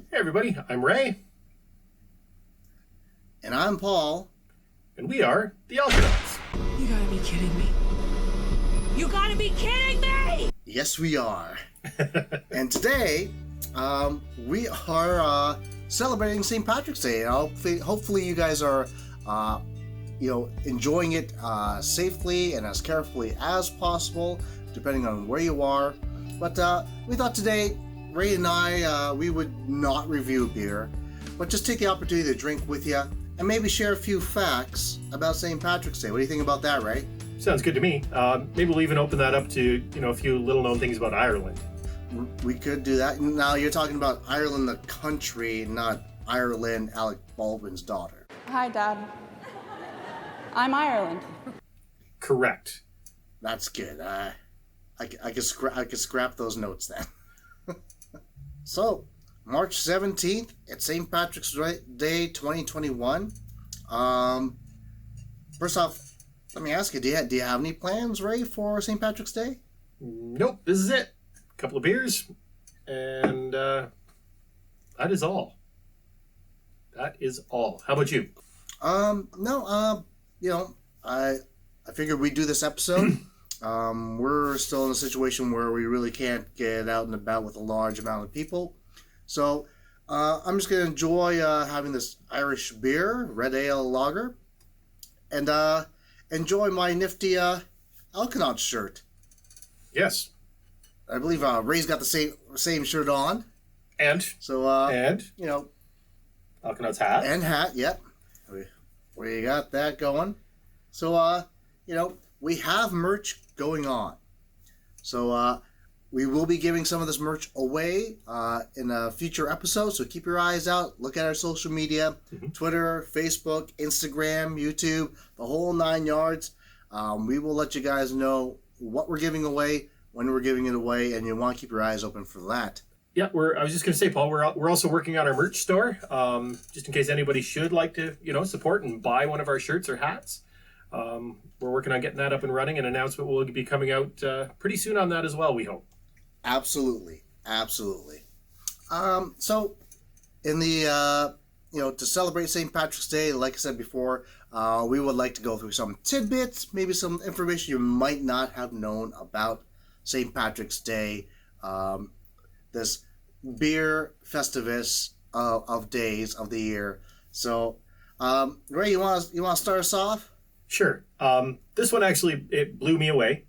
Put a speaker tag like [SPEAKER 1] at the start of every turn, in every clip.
[SPEAKER 1] Hey everybody, I'm Ray.
[SPEAKER 2] And I'm Paul.
[SPEAKER 1] And we are the Alconauts.
[SPEAKER 3] You gotta be kidding me. You gotta be kidding me!
[SPEAKER 2] Yes, we are. And today, we are celebrating St. Patrick's Day. And hopefully you guys are, enjoying it safely and as carefully as possible, depending on where you are. But we thought today, Ray and I, we would not review beer, but just take the opportunity to drink with you and maybe share a few facts about St. Patrick's Day. What do you think about that, Ray?
[SPEAKER 1] Sounds good to me. Maybe we'll even open that up to, a few little-known things about Ireland.
[SPEAKER 2] We could do that. Now, you're talking about Ireland, the country, not Ireland, Alec Baldwin's daughter.
[SPEAKER 4] Hi, Dad. I'm Ireland.
[SPEAKER 1] Correct.
[SPEAKER 2] That's good. I could scrap those notes then. So, March 17th, it's St. Patrick's Day 2021. First off, let me ask you, do you have any plans, Ray, for St. Patrick's Day?
[SPEAKER 1] Nope, this is it. A couple of beers, and that is all. That is all. How about you?
[SPEAKER 2] No, I figured we'd do this episode. We're still in a situation where we really can't get out and about with a large amount of people. So, I'm just going to enjoy having this Irish beer, red ale lager, and enjoy my nifty Alconauts shirt.
[SPEAKER 1] Yes.
[SPEAKER 2] I believe Ray's got the same shirt on.
[SPEAKER 1] And?
[SPEAKER 2] So,
[SPEAKER 1] Alconauts hat.
[SPEAKER 2] And hat, yep. We got that going. So, we have merch going on. So, we will be giving some of this merch away in a future episode. So keep your eyes out. Look at our social media, Twitter, Facebook, Instagram, YouTube, the whole 9 yards. We will let you guys know what we're giving away, when we're giving it away, and you want to keep your eyes open for that.
[SPEAKER 1] Yeah, I was just going to say, Paul, we're also working on our merch store, just in case anybody should like to, support and buy one of our shirts or hats. We're working on getting that up and running. An announcement will be coming out pretty soon on that as well, we hope.
[SPEAKER 2] Absolutely. So, in the, to celebrate St. Patrick's Day, like I said before, we would like to go through some tidbits, maybe some information you might not have known about St. Patrick's Day, this beer festivus of days of the year. So, Ray, you want to start us off?
[SPEAKER 1] Sure. This one actually, it blew me away.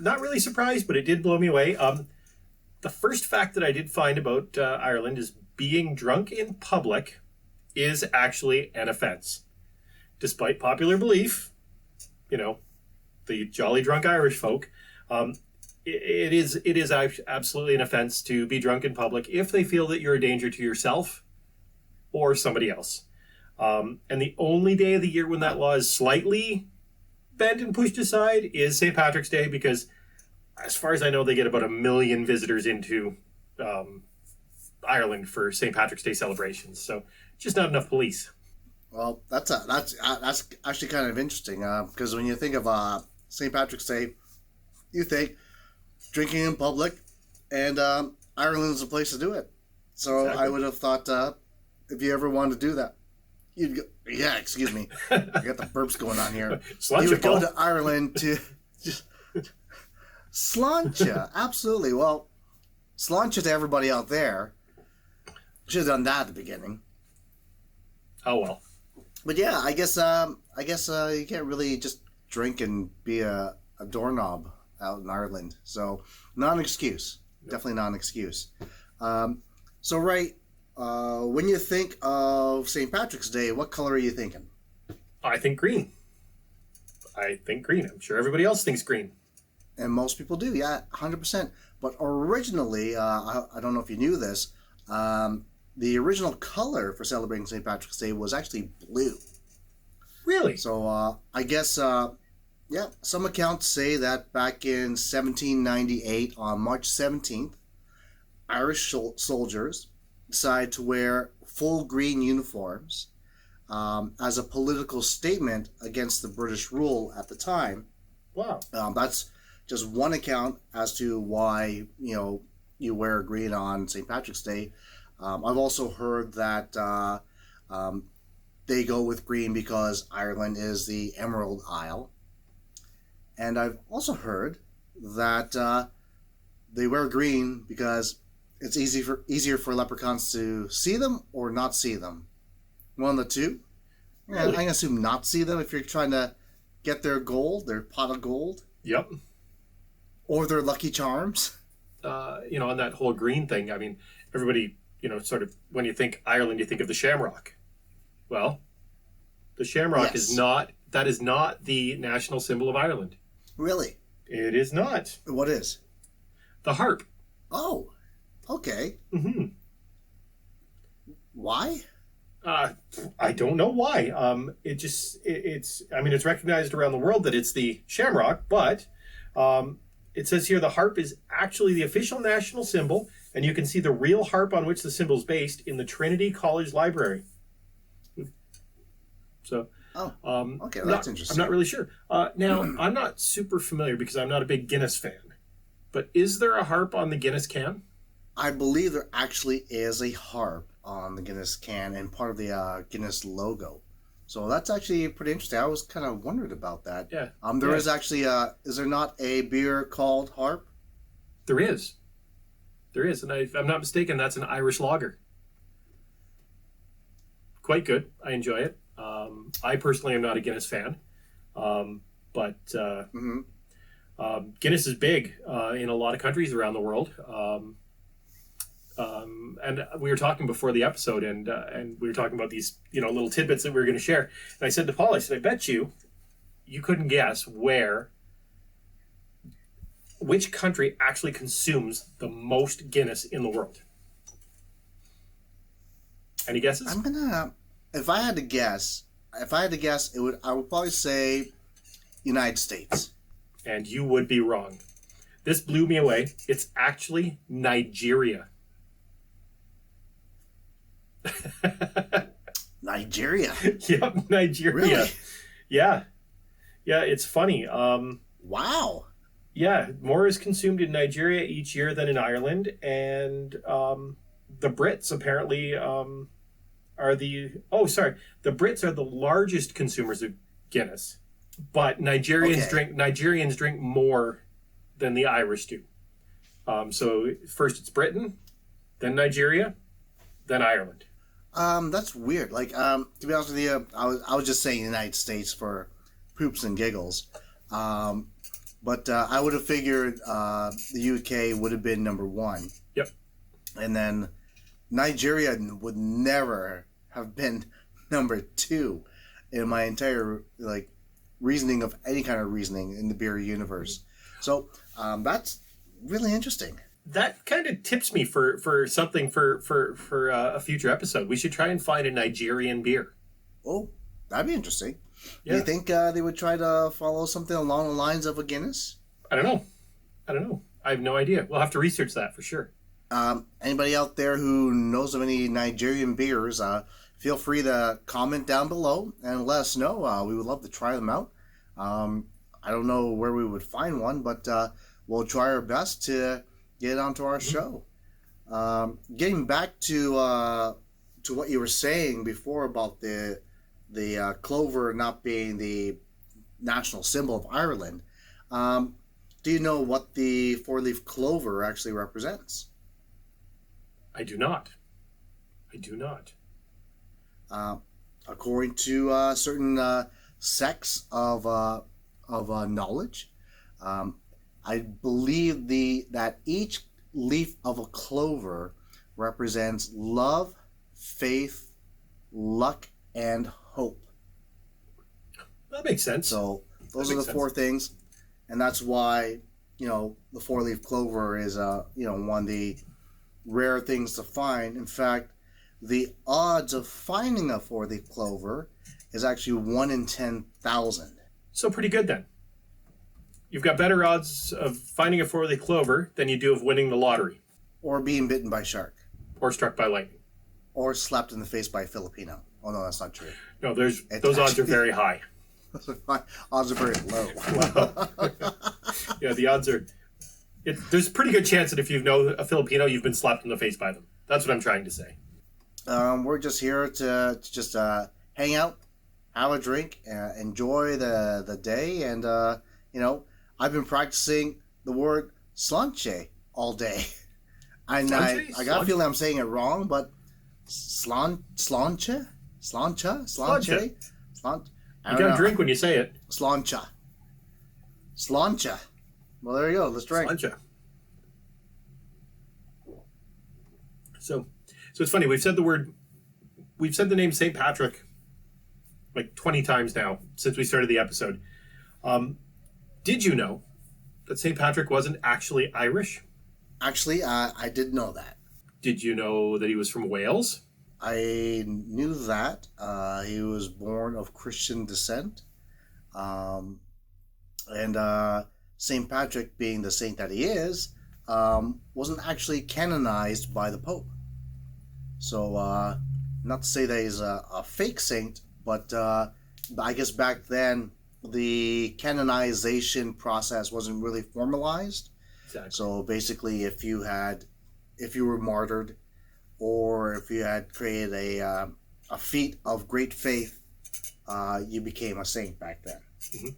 [SPEAKER 1] Not really surprised, but it did blow me away. The first fact that I did find about Ireland is being drunk in public is actually an offense. Despite popular belief, the jolly drunk Irish folk, it is absolutely an offense to be drunk in public if they feel that you're a danger to yourself or somebody else. And the only day of the year when that law is slightly bent and pushed aside is St. Patrick's Day, because as far as I know, they get about 1 million visitors into Ireland for St. Patrick's Day celebrations. So just not enough police.
[SPEAKER 2] Well, that's actually kind of interesting, because when you think of St. Patrick's Day, you think drinking in public, and Ireland is a place to do it. So exactly. I would have thought if you ever wanted to do that, you'd go, yeah, excuse me, I got the burps going on here. You would go to Ireland to just sláinte, absolutely. Well, sláinte to everybody out there. Should have done that at the beginning.
[SPEAKER 1] Oh well.
[SPEAKER 2] But yeah, I guess you can't really just drink and be a doorknob out in Ireland. So not an excuse. Definitely not an excuse. So Ray, when you think of St. Patrick's Day, what color are you thinking?
[SPEAKER 1] I think green. I'm sure everybody else thinks green.
[SPEAKER 2] And most people do, yeah, 100%. But originally, I don't know if you knew this, the original color for celebrating St. Patrick's Day was actually blue.
[SPEAKER 1] Really?
[SPEAKER 2] So I guess, some accounts say that back in 1798, on March 17th, Irish soldiers decided to wear full green uniforms as a political statement against the British rule at the time.
[SPEAKER 1] Wow.
[SPEAKER 2] That's just one account as to why, you wear green on St. Patrick's Day. I've also heard that they go with green because Ireland is the Emerald Isle. And I've also heard that they wear green because it's easier for leprechauns to see them or not see them. One of the two. Yeah,
[SPEAKER 1] Really?
[SPEAKER 2] I assume not see them if you're trying to get their gold, their pot of gold,
[SPEAKER 1] Yep.
[SPEAKER 2] or their lucky charms.
[SPEAKER 1] On that whole green thing, I mean, everybody, sort of, when you think Ireland, you think of the shamrock. Well, the shamrock
[SPEAKER 2] Yes.
[SPEAKER 1] that is not the national symbol of Ireland.
[SPEAKER 2] Really?
[SPEAKER 1] It is not.
[SPEAKER 2] What is?
[SPEAKER 1] The harp.
[SPEAKER 2] Oh, okay.
[SPEAKER 1] Hmm.
[SPEAKER 2] Why?
[SPEAKER 1] I don't know why. It's recognized around the world that it's the shamrock, but it says here the harp is actually the official national symbol, and you can see the real harp on which the symbol is based in the Trinity College Library. So,
[SPEAKER 2] okay, well, that's interesting.
[SPEAKER 1] I'm not really sure. Now, I'm not super familiar because I'm not a big Guinness fan, but is there a harp on the Guinness can?
[SPEAKER 2] I believe there actually is a harp on the Guinness can and part of the Guinness logo. So that's actually pretty interesting. I was kind of wondered about that.
[SPEAKER 1] Yeah.
[SPEAKER 2] There is actually, is there not a beer called Harp?
[SPEAKER 1] There is. There is, and if I'm not mistaken, that's an Irish lager. Quite good. I enjoy it. I personally am not a Guinness fan, but Guinness is big in a lot of countries around the world. And we were talking before the episode, and we were talking about these, little tidbits that we were going to share. And I said to Paul, I said, I bet you couldn't guess which country actually consumes the most Guinness in the world. Any guesses?
[SPEAKER 2] If I had to guess, I would probably say United States.
[SPEAKER 1] And you would be wrong. This blew me away. It's actually Nigeria.
[SPEAKER 2] Nigeria.
[SPEAKER 1] Yep, Nigeria.
[SPEAKER 2] Really?
[SPEAKER 1] Yeah, it's funny.
[SPEAKER 2] Wow.
[SPEAKER 1] Yeah, more is consumed in Nigeria each year than in Ireland, and the Brits apparently the Brits are the largest consumers of Guinness, but Nigerians drink more than the Irish do. So first it's Britain, then Nigeria, then Ireland.
[SPEAKER 2] That's weird. Like, to be honest with you, I was just saying United States for poops and giggles. But I would have figured the UK would have been number one.
[SPEAKER 1] Yep.
[SPEAKER 2] And then Nigeria would never have been number two in my entire, reasoning of any kind of reasoning in the beer universe. So, that's really interesting.
[SPEAKER 1] That kind of tips me for something for a future episode. We should try and find a Nigerian beer.
[SPEAKER 2] Oh, that'd be interesting.
[SPEAKER 1] Yeah.
[SPEAKER 2] Do you think they would try to follow something along the lines of a Guinness?
[SPEAKER 1] I don't know. I have no idea. We'll have to research that for sure.
[SPEAKER 2] Anybody out there who knows of any Nigerian beers, feel free to comment down below and let us know. We would love to try them out. I don't know where we would find one, but we'll try our best to get it onto our show. Getting back to what you were saying before about the clover not being the national symbol of Ireland, do you know what the four-leaf clover actually represents?
[SPEAKER 1] I do not.
[SPEAKER 2] According to certain sects of knowledge, I believe that each leaf of a clover represents love, faith, luck, and hope.
[SPEAKER 1] That makes sense.
[SPEAKER 2] So those are the four things, and that's why the four-leaf clover is one of the rare things to find. In fact, the odds of finding a four-leaf clover is actually 1 in 10,000.
[SPEAKER 1] So pretty good then. You've got better odds of finding a four-leaf clover than you do of winning the lottery.
[SPEAKER 2] Or being bitten by a shark.
[SPEAKER 1] Or struck by lightning.
[SPEAKER 2] Or slapped in the face by a Filipino. Oh no, that's not true.
[SPEAKER 1] No, those odds are very high.
[SPEAKER 2] Odds are very low.
[SPEAKER 1] Wow. Yeah, the odds are... There's a pretty good chance that if you know a Filipino, you've been slapped in the face by them. That's what I'm trying to say.
[SPEAKER 2] We're just here to just hang out, have a drink, enjoy the day, and I've been practicing the word slanche all day. And I got a feeling I'm saying it wrong, but slancha.
[SPEAKER 1] You got to drink when you say it.
[SPEAKER 2] Slancha. Well, there you go. Let's drink.
[SPEAKER 1] Slancha. So it's funny. We've said the name St. Patrick like 20 times now since we started the episode. Did you know that St. Patrick wasn't actually Irish?
[SPEAKER 2] Actually, I did know that.
[SPEAKER 1] Did you know that he was from Wales?
[SPEAKER 2] I knew that. He was born of Christian descent. And St. Patrick, being the saint that he is, wasn't actually canonized by the Pope. So, not to say that he's a fake saint, but I guess back then the canonization process wasn't really formalized.
[SPEAKER 1] Exactly.
[SPEAKER 2] So basically, if you were martyred, or if you had created a feat of great faith, you became a saint back then.
[SPEAKER 1] Mm-hmm.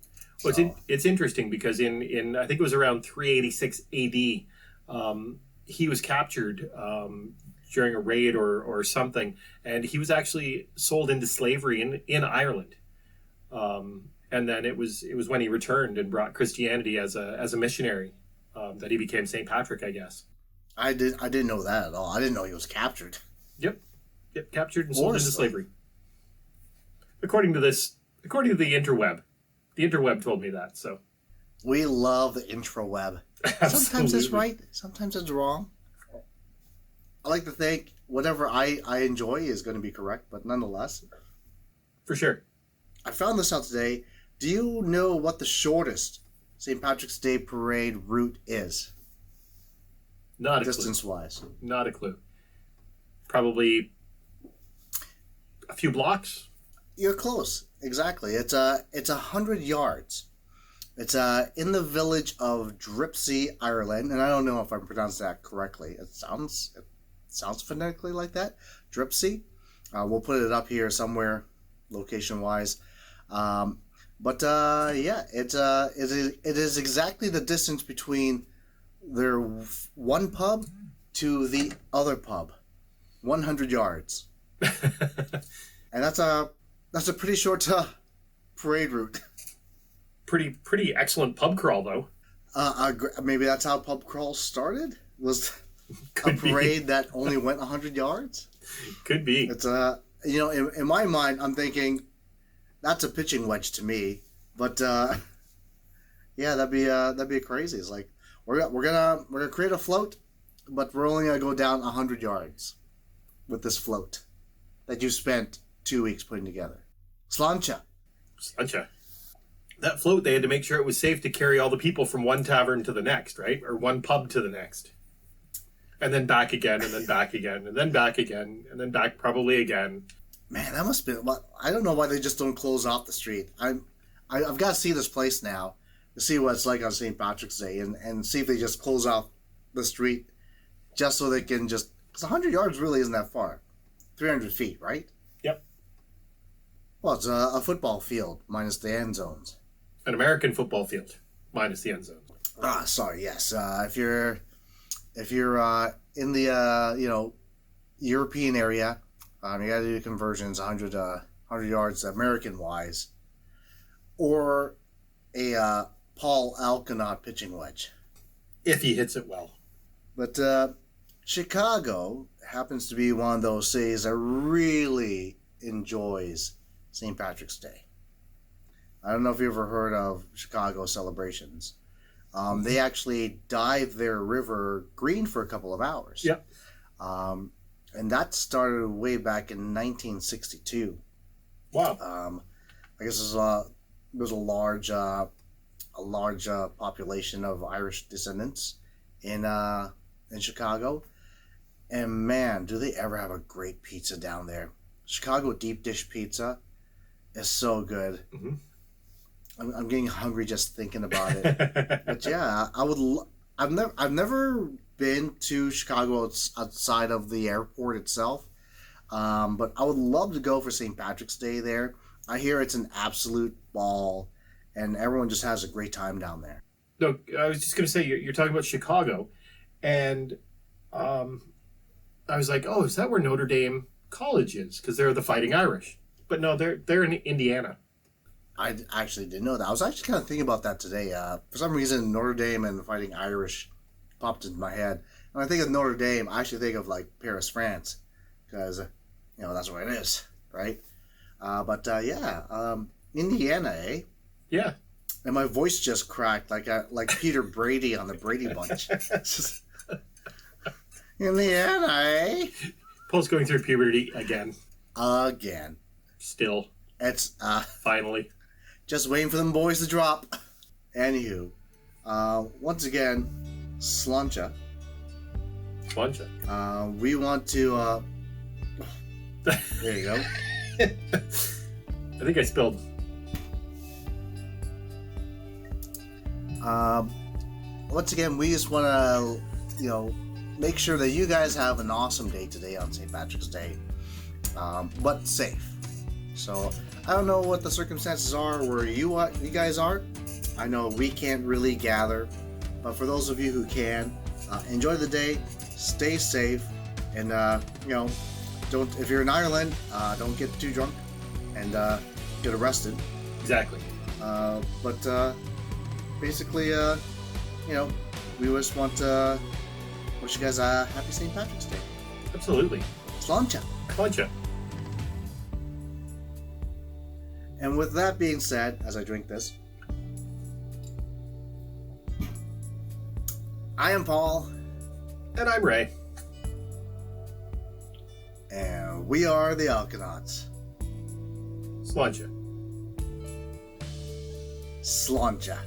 [SPEAKER 1] Well, it's interesting because in I think it was around 386 AD, he was captured during a raid or something, and he was actually sold into slavery in Ireland. And then it was when he returned and brought Christianity as a missionary that he became St. Patrick, I guess.
[SPEAKER 2] I didn't know that at all. I didn't know he was captured.
[SPEAKER 1] Yep, captured and sold into slavery. According to the interweb. The interweb told me that, so.
[SPEAKER 2] We love the intraweb. Sometimes it's right, sometimes it's wrong. I like to think whatever I enjoy is going to be correct, but nonetheless.
[SPEAKER 1] For sure.
[SPEAKER 2] I found this out today. Do you know what the shortest St. Patrick's Day parade route is?
[SPEAKER 1] Not a
[SPEAKER 2] distance-wise.
[SPEAKER 1] Not a clue. Probably a few blocks.
[SPEAKER 2] You're close. Exactly. It's 100 yards. It's in the village of Dripsey, Ireland, and I don't know if I'm pronouncing that correctly. It sounds phonetically like that. Dripsey. We'll put it up here somewhere, location-wise. But it is exactly the distance between their one pub to the other pub, 100 yards, and that's a pretty short parade route.
[SPEAKER 1] Pretty excellent pub crawl though.
[SPEAKER 2] Maybe that's how pub crawl started. Was
[SPEAKER 1] Could
[SPEAKER 2] a parade that only went 100 yards.
[SPEAKER 1] Could be.
[SPEAKER 2] It's in my mind, I'm thinking that's a pitching wedge to me. But yeah, that'd be crazy. It's like we're gonna create a float, but we're only gonna go down 100 yards with this float that you spent 2 weeks putting together. Slancha.
[SPEAKER 1] That float, they had to make sure it was safe to carry all the people from one tavern to the next, right? Or one pub to the next. And then back again, and then back again, and then back again, and then back probably again.
[SPEAKER 2] Man, that must have been... I don't know why they just don't close off the street. I've got to see this place now to see what it's like on St. Patrick's Day and see if they just close off the street just so they can just... Because 100 yards really isn't that far. 300 feet, right?
[SPEAKER 1] Yep.
[SPEAKER 2] Well, it's a football field minus the end zones.
[SPEAKER 1] An American football field minus the end zone.
[SPEAKER 2] Sorry, yes. If you're in the European area, you got to do conversions 100 yards American wise, or a Paul Alconaut pitching wedge
[SPEAKER 1] if he hits it well.
[SPEAKER 2] But Chicago happens to be one of those cities that really enjoys St. Patrick's Day. I don't know if you ever heard of Chicago celebrations. They actually dyed their river green for a couple of hours.
[SPEAKER 1] Yep.
[SPEAKER 2] And that started way back in 1962.
[SPEAKER 1] Wow.
[SPEAKER 2] I guess there's a large population of Irish descendants in Chicago, and man, do they ever have a great pizza down there! Chicago deep dish pizza is so good.
[SPEAKER 1] Mm-hmm.
[SPEAKER 2] I'm getting hungry just thinking about it. But yeah, I've never been to Chicago outside of the airport itself, but I would love to go for St. Patrick's Day there. I hear it's an absolute ball, and everyone just has a great time down there.
[SPEAKER 1] No, I was just going to say, you're talking about Chicago, and I was like, oh, is that where Notre Dame College is? Because they're the Fighting Irish. But no, they're in Indiana.
[SPEAKER 2] I actually didn't know that. I was actually kind of thinking about that today. For some reason, Notre Dame and the Fighting Irish popped into my head. When I think of Notre Dame, I actually think of like Paris, France, because that's where it is, right? But Indiana, eh?
[SPEAKER 1] Yeah.
[SPEAKER 2] And my voice just cracked like Peter Brady on the Brady Bunch. Indiana, eh?
[SPEAKER 1] Paul's going through puberty again.
[SPEAKER 2] Again.
[SPEAKER 1] Still.
[SPEAKER 2] It's
[SPEAKER 1] finally.
[SPEAKER 2] Just waiting for them boys to drop. Anywho, once again, Slancha.
[SPEAKER 1] Slancha.
[SPEAKER 2] We want to. There you go.
[SPEAKER 1] I think I spilled.
[SPEAKER 2] Once again, we just want to, make sure that you guys have an awesome day today on St. Patrick's Day, but safe. So I don't know what the circumstances are where you guys are. I know we can't really gather, but for those of you who can, enjoy the day, stay safe, and don't. If you're in Ireland, don't get too drunk and get arrested.
[SPEAKER 1] Exactly.
[SPEAKER 2] But basically, we just want to wish you guys a happy St. Patrick's Day.
[SPEAKER 1] Absolutely.
[SPEAKER 2] Slancha.
[SPEAKER 1] Slancha.
[SPEAKER 2] And with that being said, as I drink this, I am Paul.
[SPEAKER 1] And I'm Ray.
[SPEAKER 2] And we are the Alconauts.
[SPEAKER 1] Slancha.
[SPEAKER 2] Slancha.